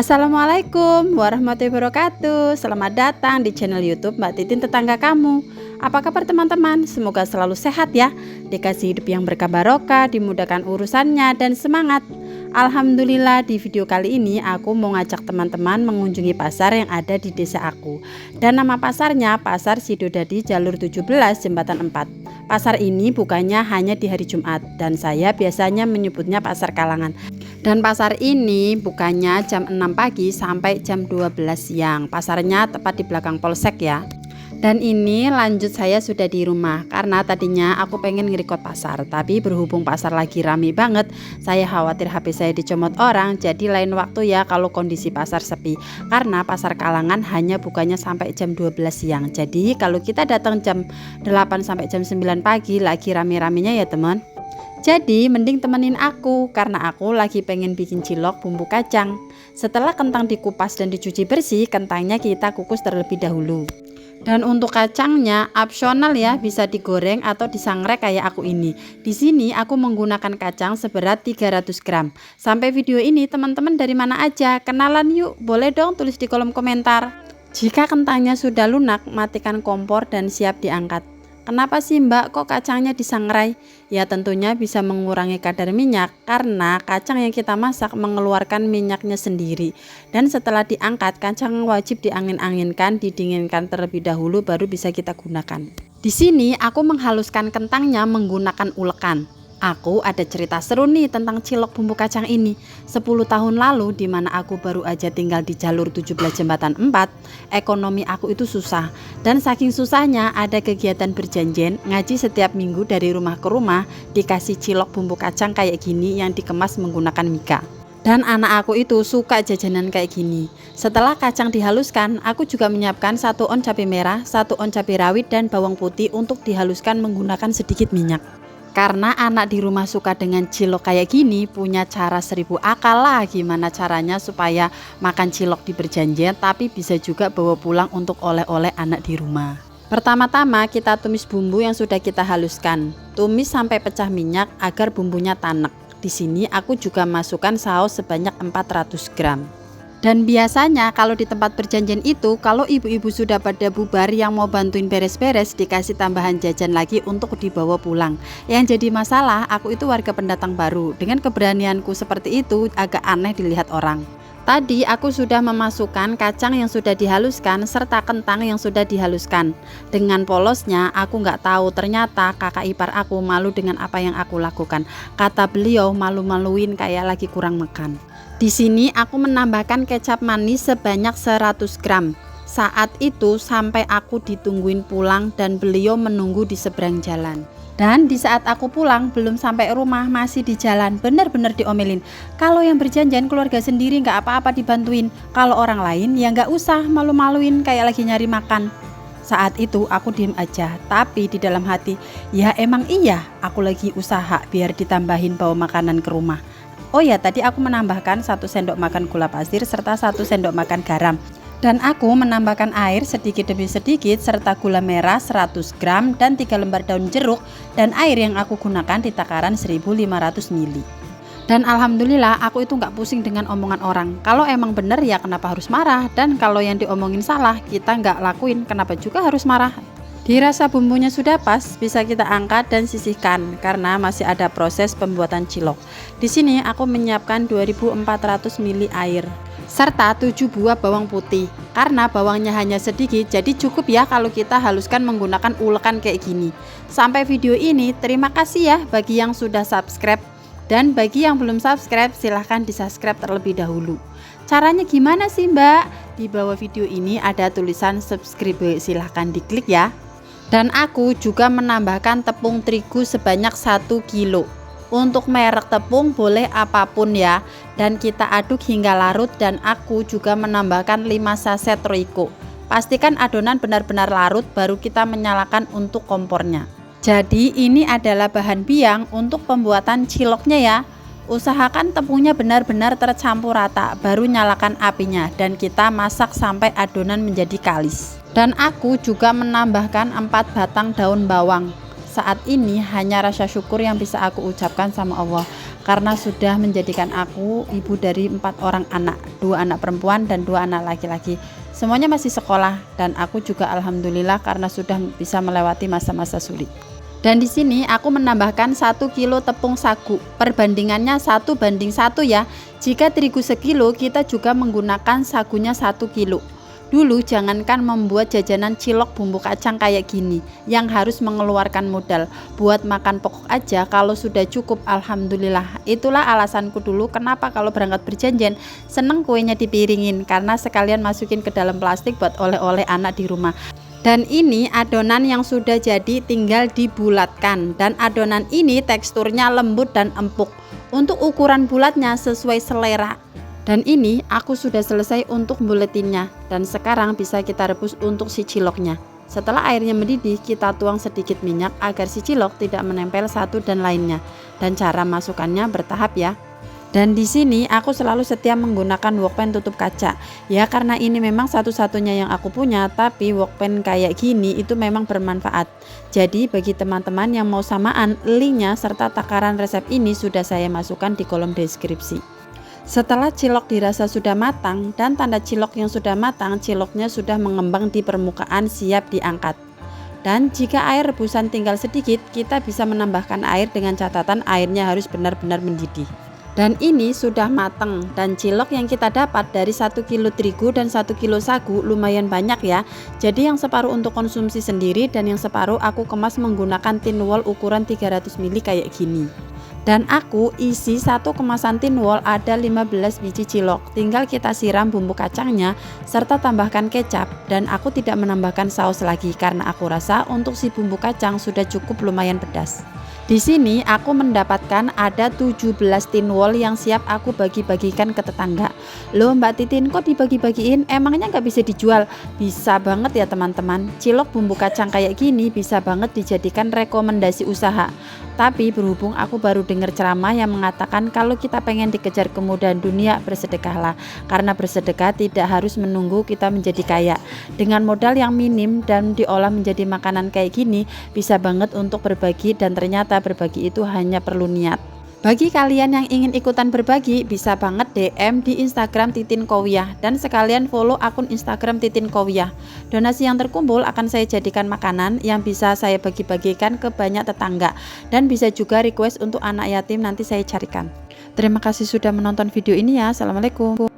Assalamualaikum warahmatullahi wabarakatuh. Selamat datang di channel YouTube Mbak Titin Tetangga Kamu. Apa kabar teman-teman? Semoga selalu sehat ya, dikasih hidup yang berkah barokah, dimudahkan urusannya dan semangat. Alhamdulillah, di video kali ini aku mau ngajak teman-teman mengunjungi pasar yang ada di desa aku. Dan nama pasarnya Pasar Sidodadi Jalur 17 Jembatan 4. Pasar ini bukanya hanya di hari Jumat dan saya biasanya menyebutnya Pasar Kalangan. Dan pasar ini bukanya jam 6 pagi sampai jam 12 siang. Pasarnya tepat di belakang polsek ya. Dan ini lanjut saya sudah di rumah, karena tadinya aku pengen nge-record pasar, tapi berhubung pasar lagi rame banget, saya khawatir HP saya dicomot orang. Jadi lain waktu ya kalau kondisi pasar sepi, karena Pasar Kalangan hanya bukanya sampai jam 12 siang. Jadi kalau kita datang jam 8 sampai jam 9 pagi lagi rame-ramenya ya teman. Jadi mending temenin aku, karena aku lagi pengen bikin cilok bumbu kacang. Setelah kentang dikupas dan dicuci bersih, kentangnya kita kukus terlebih dahulu. Dan untuk kacangnya opsional ya, bisa digoreng atau disangrai kayak aku ini. Di sini aku menggunakan kacang seberat 300 gram. Sampai video ini teman-teman dari mana aja? Kenalan yuk, boleh dong tulis di kolom komentar. Jika kentangnya sudah lunak, matikan kompor dan siap diangkat. Kenapa sih Mbak kok kacangnya disangrai? Ya tentunya bisa mengurangi kadar minyak, karena kacang yang kita masak mengeluarkan minyaknya sendiri. Dan setelah diangkat, kacang wajib diangin-anginkan, didinginkan terlebih dahulu baru bisa kita gunakan. Di sini aku menghaluskan kentangnya menggunakan ulekan. Aku ada cerita seru nih tentang cilok bumbu kacang ini. 10 tahun lalu dimana aku baru aja tinggal di jalur 17 Jembatan 4, ekonomi aku itu susah. Dan saking susahnya ada kegiatan berjanjian ngaji setiap minggu dari rumah ke rumah, dikasih cilok bumbu kacang kayak gini yang dikemas menggunakan mika. Dan anak aku itu suka jajanan kayak gini. Setelah kacang dihaluskan, aku juga menyiapkan 1 on cabai merah, 1 on cabai rawit dan bawang putih untuk dihaluskan menggunakan sedikit minyak. Karena anak di rumah suka dengan cilok kayak gini, punya cara 1000 akal lah gimana caranya supaya makan cilok di berjanjian tapi bisa juga bawa pulang untuk oleh-oleh anak di rumah. Pertama-tama kita tumis bumbu yang sudah kita haluskan. Tumis sampai pecah minyak agar bumbunya tanek. Di sini aku juga masukkan saus sebanyak 400 gram. Dan biasanya kalau di tempat perjanjian itu, kalau ibu-ibu sudah pada bubar yang mau bantuin beres-beres, dikasih tambahan jajan lagi untuk dibawa pulang. Yang jadi masalah, aku itu warga pendatang baru. Dengan keberanianku seperti itu agak aneh dilihat orang. Tadi aku sudah memasukkan kacang yang sudah dihaluskan serta kentang yang sudah dihaluskan. Dengan polosnya aku nggak tahu, ternyata kakak ipar aku malu dengan apa yang aku lakukan. Kata beliau malu-maluin kayak lagi kurang makan. Di sini aku menambahkan kecap manis sebanyak 100 gram. Saat itu sampai aku ditungguin pulang dan beliau menunggu di seberang jalan. Dan di saat aku pulang belum sampai rumah masih di jalan, benar-benar diomelin. Kalau yang berjanjian keluarga sendiri nggak apa-apa dibantuin. Kalau orang lain ya nggak usah, malu-maluin kayak lagi nyari makan. Saat itu aku diem aja, tapi di dalam hati, ya emang iya aku lagi usaha biar ditambahin bawa makanan ke rumah. Oh ya, tadi aku menambahkan 1 sendok makan gula pasir serta 1 sendok makan garam. Dan aku menambahkan air sedikit demi sedikit serta gula merah 100 gram dan 3 lembar daun jeruk, dan air yang aku gunakan di takaran 1500 ml. Dan alhamdulillah aku itu nggak pusing dengan omongan orang. Kalau emang bener ya kenapa harus marah, dan kalau yang diomongin salah kita nggak lakuin, kenapa juga harus marah. Dirasa bumbunya sudah pas, bisa kita angkat dan sisihkan karena masih ada proses pembuatan cilok. Di sini aku menyiapkan 2400 ml air serta 7 buah bawang putih. Karena bawangnya hanya sedikit, jadi cukup ya kalau kita haluskan menggunakan ulekan kayak gini. Sampai video ini, terima kasih ya bagi yang sudah subscribe. Dan bagi yang belum subscribe, silahkan di subscribe terlebih dahulu. Caranya gimana sih Mbak? Di bawah video ini ada tulisan subscribe, silahkan diklik ya. Dan aku juga menambahkan tepung terigu sebanyak 1 kilo. Untuk merek tepung boleh apapun ya. Dan kita aduk hingga larut, dan aku juga menambahkan 5 saset Royco. Pastikan adonan benar-benar larut baru kita menyalakan untuk kompornya. Jadi ini adalah bahan biang untuk pembuatan ciloknya ya. Usahakan tepungnya benar-benar tercampur rata, baru nyalakan apinya dan kita masak sampai adonan menjadi kalis. Dan aku juga menambahkan 4 batang daun bawang. Saat ini hanya rasa syukur yang bisa aku ucapkan sama Allah, karena sudah menjadikan aku ibu dari 4 orang anak, 2 anak perempuan dan 2 anak laki-laki. Semuanya masih sekolah, dan aku juga alhamdulillah karena sudah bisa melewati masa-masa sulit. Dan di sini aku menambahkan 1 kilo tepung sagu. Perbandingannya 1:1 ya. Jika terigu sekilo, kita juga menggunakan sagunya 1 kilo. Dulu jangankan membuat jajanan cilok bumbu kacang kayak gini yang harus mengeluarkan modal. Buat makan pokok aja kalau sudah cukup, alhamdulillah. Itulah alasanku dulu kenapa kalau berangkat berjanjian seneng kuenya dipiringin, karena sekalian masukin ke dalam plastik buat oleh-oleh anak di rumah. Dan ini adonan yang sudah jadi, tinggal dibulatkan. Dan adonan ini teksturnya lembut dan empuk. Untuk ukuran bulatnya sesuai selera. Dan ini aku sudah selesai untuk buletinnya, dan sekarang bisa kita rebus untuk si ciloknya. Setelah airnya mendidih, kita tuang sedikit minyak agar si cilok tidak menempel satu dan lainnya. Dan cara masukkannya bertahap ya. Dan di sini aku selalu setia menggunakan wokpen tutup kaca. Ya karena ini memang satu-satunya yang aku punya, tapi wokpen kayak gini itu memang bermanfaat. Jadi bagi teman-teman yang mau samaan, linknya serta takaran resep ini sudah saya masukkan di kolom deskripsi. Setelah cilok dirasa sudah matang dan tanda cilok yang sudah matang, ciloknya sudah mengembang di permukaan, siap diangkat. Dan jika air rebusan tinggal sedikit, kita bisa menambahkan air dengan catatan airnya harus benar-benar mendidih. Dan ini sudah matang, dan cilok yang kita dapat dari 1 kilo terigu dan 1 kilo sagu lumayan banyak ya. Jadi yang separuh untuk konsumsi sendiri dan yang separuh aku kemas menggunakan tin wol ukuran 300 ml kayak gini. Dan aku isi satu kemasan tin wol ada 15 biji cilok. Tinggal kita siram bumbu kacangnya serta tambahkan kecap, dan aku tidak menambahkan saus lagi karena aku rasa untuk si bumbu kacang sudah cukup lumayan pedas. Di sini aku mendapatkan ada 17 tin wol yang siap aku bagi-bagikan ke tetangga. Loh Mbak Titin, kok dibagi-bagiin? Emangnya nggak bisa dijual? Bisa banget ya teman-teman. Cilok bumbu kacang kayak gini bisa banget dijadikan rekomendasi usaha. Tapi berhubung aku baru dengar ceramah yang mengatakan kalau kita pengen dikejar kemudahan dunia, bersedekahlah. Karena bersedekah tidak harus menunggu kita menjadi kaya. Dengan modal yang minim dan diolah menjadi makanan kayak gini, bisa banget untuk berbagi, dan ternyata berbagi itu hanya perlu niat. Bagi kalian yang ingin ikutan berbagi, bisa banget DM di Instagram Titin Qowiyah dan sekalian follow akun Instagram Titin Qowiyah. Donasi yang terkumpul akan saya jadikan makanan yang bisa saya bagi-bagikan ke banyak tetangga, dan bisa juga request untuk anak yatim, nanti saya carikan. Terima kasih sudah menonton video ini ya. Assalamualaikum.